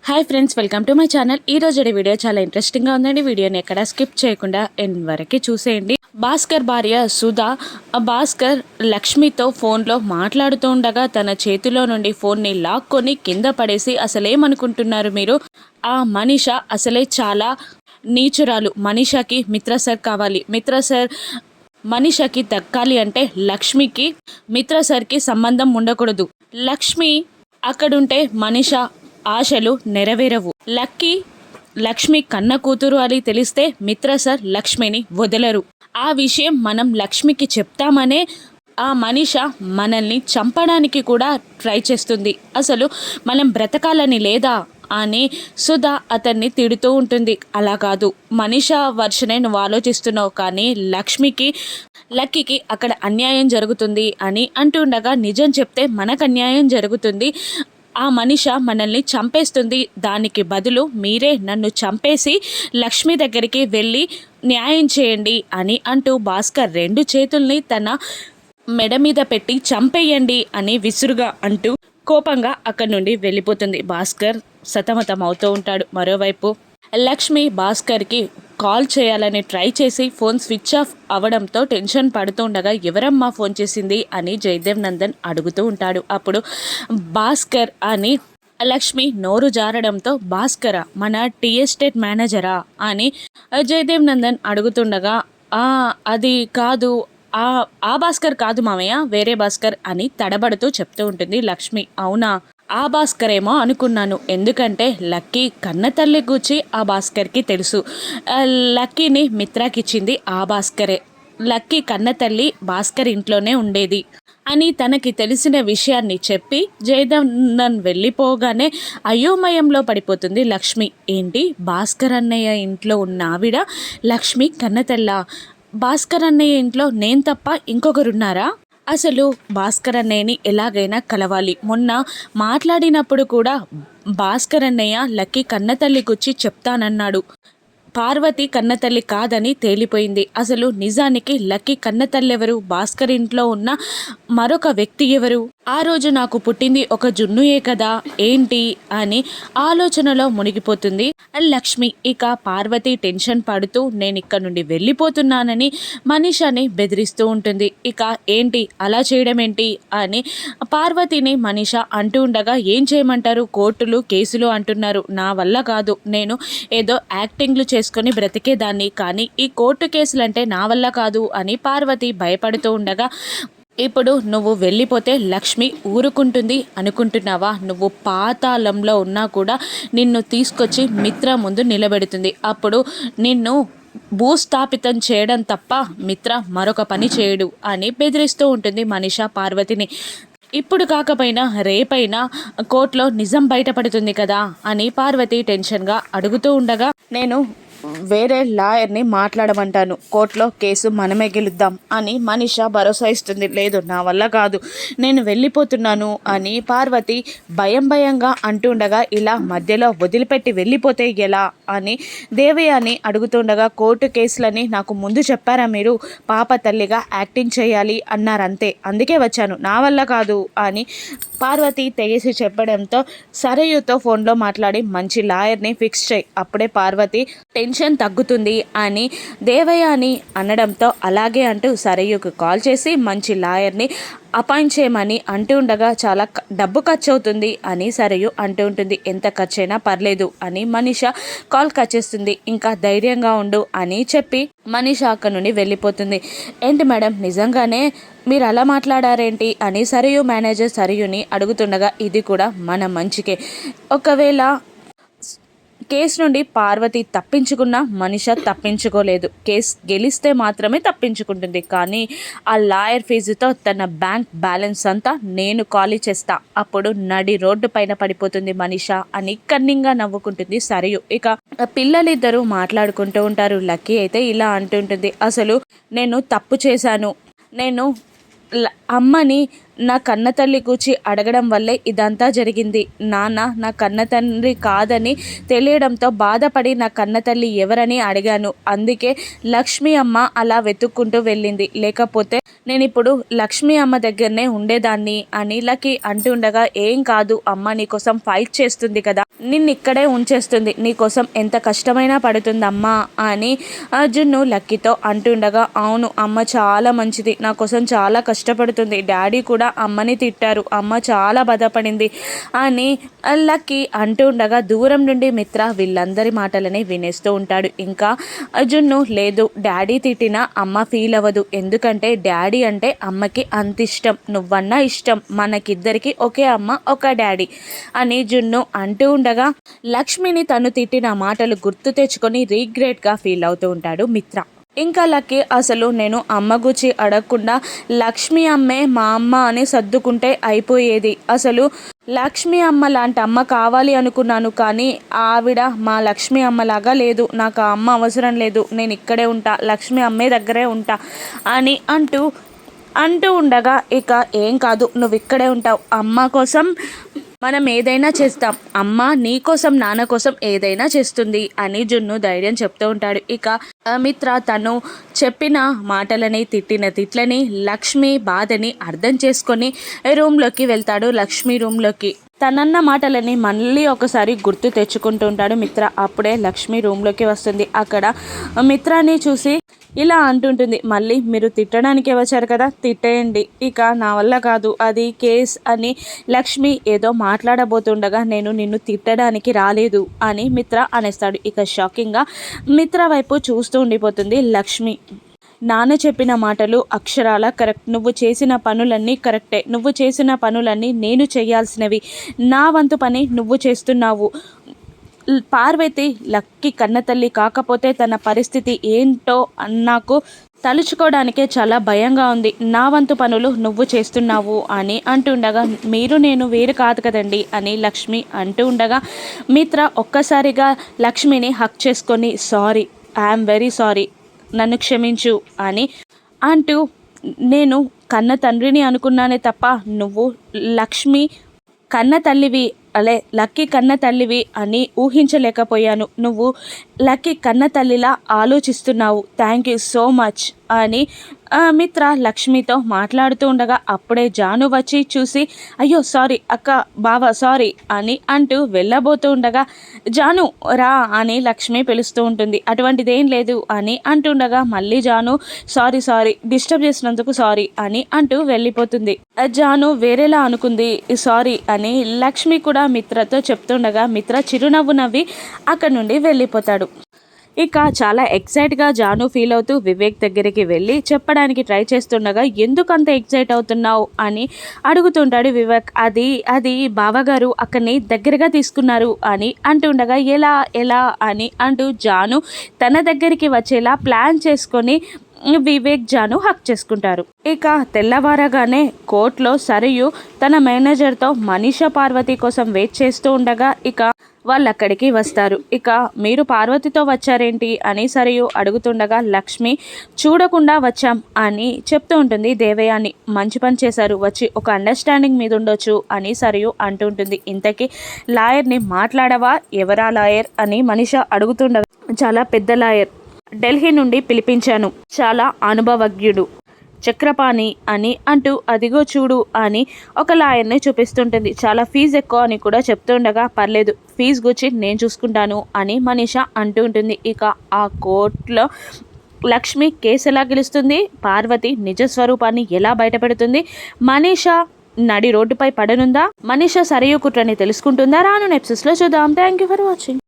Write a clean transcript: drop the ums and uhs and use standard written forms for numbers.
Hi friends, welcome to my channel. ఈ రోజు video చాలా ఇంట్రెస్టింగ్గా ఉందండి. వీడియోని ఎక్కడ స్కిప్ చేయకుండా ఎండ్ వరకు చూసేయండి. భాస్కర్ భార్య సుధా భాస్కర్ లక్ష్మితో ఫోన్లో మాట్లాడుతూ ఉండగా తన చేతిలో నుండి ఫోన్ని లాక్కొని కింద పడేసి, అసలేమనుకుంటున్నారు మీరు, ఆ మనీష అసలే చాలా నీచురాలు. మనీషకి మిత్ర సార్ కావాలి. మిత్ర సార్ మనీషకి దక్కాలి అంటే లక్ష్మికి మిత్ర సార్కి సంబంధం ఉండకూడదు. లక్ష్మి అక్కడుంటే మనీష ఆశలు నెరవేరవు. లక్ష్మి కన్న కూతురు అని తెలిస్తే మిత్ర సార్ లక్ష్మిని వదలరు. ఆ విషయం మనం లక్ష్మికి చెప్తామనే ఆ మనీష మనల్ని చంపడానికి కూడా ట్రై చేస్తుంది. అసలు మనం బ్రతకాలని లేదా అని సుధా అతన్ని తిడుతూ ఉంటుంది. అలా కాదు, మనీష వర్షనే నువ్వు ఆలోచిస్తున్నావు, కానీ లక్కీకి అక్కడ అన్యాయం జరుగుతుంది అని అంటుండగా, నిజం చెప్తే మనకు అన్యాయం జరుగుతుంది, ఆ మనీష మనల్ని చంపేస్తుంది, దానికి బదులు మీరే నన్ను చంపేసి లక్ష్మి దగ్గరికి వెళ్ళి న్యాయం చేయండి అని అంటూ భాస్కర్ రెండు చేతుల్ని తన మెడ మీద పెట్టి చంపేయండి అని విసురుగా అంటూ కోపంగా అక్కడి నుండి వెళ్ళిపోతుంది. భాస్కర్ సతమతం అవుతూ ఉంటాడు. మరోవైపు లక్ష్మి భాస్కర్కి కాల్ చేయాలని ట్రై చేసి ఫోన్ స్విచ్ ఆఫ్ అవడంతో టెన్షన్ పడుతూ ఉండగా, ఎవరమ్మా ఫోన్ చేసింది అని జయదేవ్ నందన్ అడుగుతూ ఉంటాడు. అప్పుడు భాస్కర్ అని లక్ష్మి నోరు జారడంతో, భాస్కరా, మన టీ ఎస్టేట్ మేనేజరా అని జయదేవ్ నందన్ అడుగుతుండగా, అది కాదు, ఆ భాస్కర్ కాదు మామయ్య, వేరే భాస్కర్ అని తడబడుతూ చెప్తూ ఉంటుంది లక్ష్మి. అవునా, ఆ భాస్కర్ ఏమో అనుకున్నాను, ఎందుకంటే లక్కీ కన్న తల్లి గూర్చి ఆ భాస్కర్కి తెలుసు. లక్కీని మిత్రాకిచ్చింది ఆ భాస్కరే. లక్కీ కన్న తల్లి భాస్కర్ ఇంట్లోనే ఉండేది అని తనకి తెలిసిన విషయాన్ని చెప్పి జయదేవన్ వెళ్ళిపోగానే అయోమయంలో పడిపోతుంది లక్ష్మి. ఏంటి, భాస్కర్ అన్నయ్య ఇంట్లో ఉన్న ఆవిడ లక్ష్మి కన్నతల్ల? భాస్కర్ అన్నయ్య ఇంట్లో నేను తప్ప ఇంకొకరున్నారా? అసలు భాస్కర్ అన్నయ్యని ఎలాగైనా కలవాలి. మొన్న మాట్లాడినప్పుడు కూడా భాస్కర్ అన్నయ్య లక్కీ కన్నతల్లికొచ్చి చెప్తానన్నాడు. పార్వతి కన్నతల్లి కాదని తేలిపోయింది. అసలు నిజానికి లక్కీ కన్నతల్లి ఎవరు? భాస్కర్ ఇంట్లో ఉన్న మరొక వ్యక్తి ఎవరు? ఆ రోజు నాకు పుట్టింది ఒక జున్నుయే కదా, ఏంటి అని ఆలోచనలో మునిగిపోతుంది లక్ష్మి. ఇక పార్వతి టెన్షన్ పడుతూ నేను ఇక్కడ నుండి వెళ్ళిపోతున్నానని మనీషాని బెదిరిస్తూ ఉంటుంది. ఇక ఏంటి అలా చేయడం ఏంటి అని పార్వతిని మనీష అంటూ ఉండగా, ఏం చేయమంటారు, కోర్టులు కేసులు అంటున్నారు, నా వల్ల కాదు, నేను ఏదో యాక్టింగ్లు చేసుకొని బ్రతికేదాన్ని, కానీ ఈ కోర్టు కేసులంటే నా వల్ల కాదు అని పార్వతి భయపడుతూ ఉండగా, ఇప్పుడు నువ్వు వెళ్ళిపోతే లక్ష్మి ఊరుకుంటుంది అనుకుంటున్నావా? నువ్వు పాతాళంలో ఉన్నా కూడా నిన్ను తీసుకొచ్చి మిత్ర ముందు నిలబెడుతుంది. అప్పుడు నిన్ను భూస్థాపితం చేయడం తప్ప మిత్ర మరొక పని చేయడు అని బెదిరిస్తూ ఉంటుంది మనీష పార్వతిని. ఇప్పుడు కాకపోయినా రేపైనా కోర్టులో నిజం బయటపడుతుంది కదా అని పార్వతి టెన్షన్గా అడుగుతూ ఉండగా, నేను వేరే లాయర్ని మాట్లాడమంటాను, కోర్టులో కేసు మనమే గెలుద్దాం అని మనీష భరోసా ఇస్తుంది. లేదు, నా వల్ల కాదు, నేను వెళ్ళిపోతున్నాను అని పార్వతి భయంగా అంటుండగా, ఇలా మధ్యలో వదిలిపెట్టి వెళ్ళిపోతే ఎలా అని దేవయాని అడుగుతుండగా, కోర్టు కేసులని నాకు ముందు చెప్పారా మీరు? పాప తల్లిగా యాక్టింగ్ చేయాలి అన్నారంతే, అందుకే వచ్చాను, నా వల్ల కాదు అని పార్వతి తెగేసి చెప్పడంతో, సరయుతో ఫోన్లో మాట్లాడి మంచి లాయర్ని ఫిక్స్ చేయి, అప్పుడే పార్వతి టెన్షన్ తగ్గుతుంది అని దేవయాని అనడంతో, అలాగే అంటూ సరయుకు కాల్ చేసి మంచి లాయర్ని అపాయింట్ చేయమని అంటూ ఉండగా, చాలా డబ్బు ఖర్చు అవుతుంది అని సరయు అంటూ ఉంటుంది. ఎంత ఖర్చైనా పర్లేదు అని మనీష కాల్ కట్ చేస్తుంది. ఇంకా ధైర్యంగా ఉండు అని చెప్పి మనీష అక్కడి నుండి వెళ్ళిపోతుంది. ఏంటి మేడం, నిజంగానే మీరు అలా మాట్లాడారేంటి అని సరయు మేనేజర్ సరయుని అడుగుతుండగా, ఇది కూడా మన మంచికే, ఒకవేళ కేసు నుండి పార్వతి తప్పించుకున్న మనీష తప్పించుకోలేదు. కేసు గెలిస్తే మాత్రమే తప్పించుకుంటుంది, కానీ ఆ లాయర్ ఫీజుతో తన బ్యాంక్ బ్యాలెన్స్ అంతా నేను ఖాళీ చేస్తా, అప్పుడు నడి రోడ్డు పైన పడిపోతుంది మనీష అని కన్నింగా నవ్వుకుంటుంది సరియు. ఇక పిల్లలిద్దరూ మాట్లాడుకుంటూ ఉంటారు. లక్కీ అయితే ఇలా అంటుంటుంది, అసలు నేను తప్పు చేశాను, నేను అమ్మని నా కన్న తల్లి కూర్చి అడగడం వల్లే ఇదంతా జరిగింది. నాన్న నా కన్న తండ్రి కాదని తెలియడంతో బాధపడి నా కన్న తల్లి ఎవరని అడిగాను, అందుకే లక్ష్మీ అమ్మ అలా వెతుక్కుంటూ వెళ్ళింది, లేకపోతే నేను ఇప్పుడు లక్ష్మీ అమ్మ దగ్గరనే ఉండేదాన్ని అని లక్కీ అంటుండగా, ఏం కాదు, అమ్మ నీకోసం ఫైట్ చేస్తుంది కదా నిన్నిక్కడే ఉంచేస్తుంది, నీకోసం ఎంత కష్టమైనా పడుతుందమ్మా అని జున్ను లక్కీతో అంటుండగా, అవును అమ్మ చాలా మంచిది, నా కోసం చాలా కష్టపడుతుంది, డాడీ కూడా అమ్మని తిట్టారు, అమ్మ చాలా బాధపడింది అని లక్కీ అంటూ ఉండగా దూరం నుండి మిత్ర వీళ్ళందరి మాటలని వినేస్తూ ఉంటాడు. ఇంకా జున్ను, లేదు డాడీ తిట్టినా అమ్మ ఫీల్ అవ్వదు, ఎందుకంటే డాడీ అంటే అమ్మకి అంత ఇష్టం, నువ్వన్నా ఇష్టం, మనకిద్దరికి ఒకే అమ్మ ఒక డాడీ అని జున్ను అంటూ ఉండగా లక్ష్మిని తను తిట్టిన మాటలు గుర్తు తెచ్చుకొని రీగ్రెట్గా ఫీల్ అవుతూ ఉంటాడు మిత్ర. ఇంకా లక్కీ, అసలు నేను అమ్మ గురించి అడగకుండా లక్ష్మి అమ్మే మా అమ్మ అని సర్దుకుంటే అయిపోయేది, అసలు లక్ష్మి అమ్మ లాంటి అమ్మ కావాలి అనుకున్నాను, కానీ ఆవిడ మా లక్ష్మి అమ్మలాగా లేదు, నాకు ఆ అమ్మ అవసరం లేదు, నేను ఇక్కడే ఉంటా, లక్ష్మి అమ్మే దగ్గరే ఉంటా అని అంటూ ఉండగా, ఇక ఏం కాదు నువ్వు ఇక్కడే ఉంటావు, అమ్మ కోసం మనం ఏదైనా చేస్తాం, అమ్మ నీ కోసం నాన్న కోసం ఏదైనా చేస్తుంది అని జున్ను ధైర్యం చెప్తూ ఉంటాడు. ఇక మిత్ర తను చెప్పిన మాటలని తిట్టిన తిట్లని లక్ష్మి బాధని అర్థం చేసుకొని రూమ్లోకి వెళ్తాడు. లక్ష్మి రూమ్లోకి తనన్న మాటలని మళ్ళీ ఒకసారి గుర్తు తెచ్చుకుంటూ ఉంటాడు మిత్ర. అప్పుడే లక్ష్మి రూమ్లోకి వస్తుంది. అక్కడ మిత్రాన్ని చూసి ఇలా అంటుంటుంది, మళ్ళీ మీరు తిట్టడానికి వచ్చారు కదా, తిట్టేయండి, ఇక నా వల్ల కాదు, అది కేస్ అని లక్ష్మి ఏదో మాట్లాడబోతుండగా, నేను నిన్ను తిట్టడానికి రాలేదు అని మిత్ర అనేస్తాడు. ఇక షాకింగ్గా మిత్ర వైపు చూస్తూ ఉండిపోతుంది లక్ష్మి. నాన్న చెప్పిన మాటలు అక్షరాల కరెక్ట్, నువ్వు చేసిన పనులన్నీ కరెక్టే, నువ్వు చేసిన పనులన్నీ నేను చేయాల్సినవి, నా వంతు పని నువ్వు చేస్తున్నావు. పార్వతి లక్కీ కన్నతల్లి కాకపోతే తన పరిస్థితి ఏంటో నాకు తలుచుకోవడానికే చాలా భయంగా ఉంది, నా వంతు పనులు నువ్వు చేస్తున్నావు అని అంటుండగా, మీరు నేను వేరు కాదు కదండి అని లక్ష్మి అంటూ ఉండగా మిత్ర ఒక్కసారిగా లక్ష్మిని హక్ చేసుకొని, సారీ, ఐఎమ్ వెరీ సారీ, నన్ను క్షమించు అని అంటూ, నేను కన్న తండ్రిని అనుకున్నానే తప్ప నువ్వు లక్ష్మి కన్న తల్లివి, లక్కీ కన్న తల్లివి అని ఊహించలేకపోయాను, నువ్వు లక్కీ కన్న తల్లిలా ఆలోచిస్తున్నావు, థ్యాంక్ యూ సో మచ్ అని మిత్ర లక్ష్మితో మాట్లాడుతూ ఉండగా అప్పుడే జాను వచ్చి చూసి, అయ్యో సారీ అక్క, బావ సారీ అని అంటూ వెళ్ళబోతూ ఉండగా, జాను రా అని లక్ష్మి పిలుస్తూ ఉంటుంది. అటువంటిదేం లేదు అని అంటుండగా మళ్ళీ జాను, సారీ డిస్టర్బ్ చేసినందుకు సారీ అని అంటూ వెళ్ళిపోతుంది. జాను వేరేలా అనుకుంది, సారీ అని లక్ష్మి కూడా మిత్రతో చెప్తుండగా మిత్ర చిరునవ్వు నవ్వి అక్కడి నుండి వెళ్ళిపోతాడు. ఇక చాలా ఎక్సైట్గా జాను ఫీల్ అవుతూ వివేక్ దగ్గరికి వెళ్ళి చెప్పడానికి ట్రై చేస్తుండగా, ఎందుకు అంత ఎక్సైట్ అవుతున్నావు అని అడుగుతుంటాడు వివేక్. అది బావగారు అక్కడిని దగ్గరగా తీసుకున్నారు అని అంటుండగా, ఎలా అని అంటూ జాను తన దగ్గరికి వచ్చేలా ప్లాన్ చేసుకొని వివేక్ జాను హక్ చేసుకుంటారు. ఇక తెల్లవారగానే కోర్టులో సరియు తన మేనేజర్తో మనీషా పార్వతి కోసం వెయిట్ చేస్తూ ఉండగా ఇక వాళ్ళు అక్కడికి వస్తారు. ఇక మీరు పార్వతితో వచ్చారేంటి అని సరియు అడుగుతుండగా, లక్ష్మి చూడకుండా వచ్చాం అని చెప్తూ ఉంటుంది దేవయాని. మంచి పని చేశారు, వచ్చి ఒక అండర్స్టాండింగ్ మీద ఉండొచ్చు అని సరియు అంటుంటుంది. ఇంతకీ లాయర్ని మాట్లాడవా, ఎవరా లాయర్ అని మనీషా అడుగుతుండగా, చాలా పెద్ద లాయర్, ఢిల్లీ నుండి పిలిపించాను, చాలా అనుభవజ్ఞుడు, చక్రపాణి అని అంటూ అదిగో చూడు అని ఒక లాయర్ని చూపిస్తుంటుంది. చాలా ఫీజు ఎక్కువ అని కూడా చెప్తుండగా, పర్లేదు ఫీజు గురించి నేను చూసుకుంటాను అని మనీషా అంటూ ఉంటుంది. ఇక ఆ కోర్టులో లక్ష్మి కేసు ఎలా గెలుస్తుంది, పార్వతి నిజస్వరూపాన్ని ఎలా బయటపెడుతుంది, మనీషా నడి రోడ్డుపై పడనుందా, మనీషా సరియు కుట్రని తెలుసుకుంటుందా, రాను ఎపిసోడ్స్లో చూద్దాం. Thank you for watching.